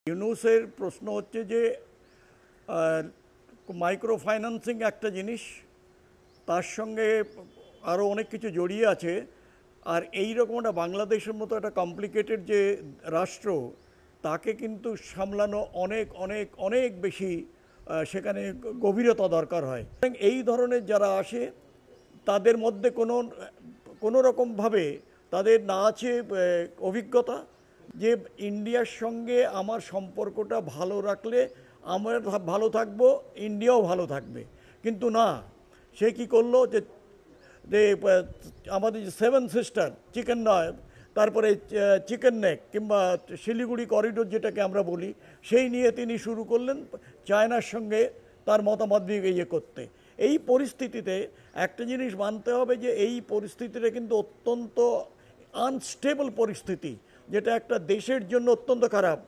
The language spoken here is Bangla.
ইউনুসের প্রশ্ন হচ্ছে যে মাইক্রো ফাইন্যান্সিং একটা জিনিস, তার সঙ্গে আরও অনেক কিছু জড়িয়ে আছে। আর এই রকম একটা বাংলাদেশের মতো একটা কমপ্লিকেটেড যে রাষ্ট্র, তাকে কিন্তু সামলানো অনেক অনেক অনেক বেশি সেখানে গভীরতা দরকার হয়। এই ধরনের যারা আসে তাদের মধ্যে কোনো রকমভাবে তাদের না আছে অভিজ্ঞতা যে ইন্ডিয়ার সঙ্গে আমার সম্পর্কটা ভালো রাখলে আমরা ভালো থাকবো, ইন্ডিয়াও ভালো থাকবে। কিন্তু না, সে কী করলো যে আমাদের যে সেভেন সিস্টার চিকেন নয়, তারপরে চিকেন নেক কিংবা শিলিগুড়ি করিডোর যেটাকে আমরা বলি, সেই নিয়ে তিনি শুরু করলেন চায়নার সঙ্গে তার মতামত দিয়ে করতে। এই পরিস্থিতিতে একটা জিনিস মানতে হবে যে এই পরিস্থিতিটা কিন্তু অত্যন্ত আনস্টেবল পরিস্থিতি, যেটা একটা দেশের জন্য অত্যন্ত খারাপ।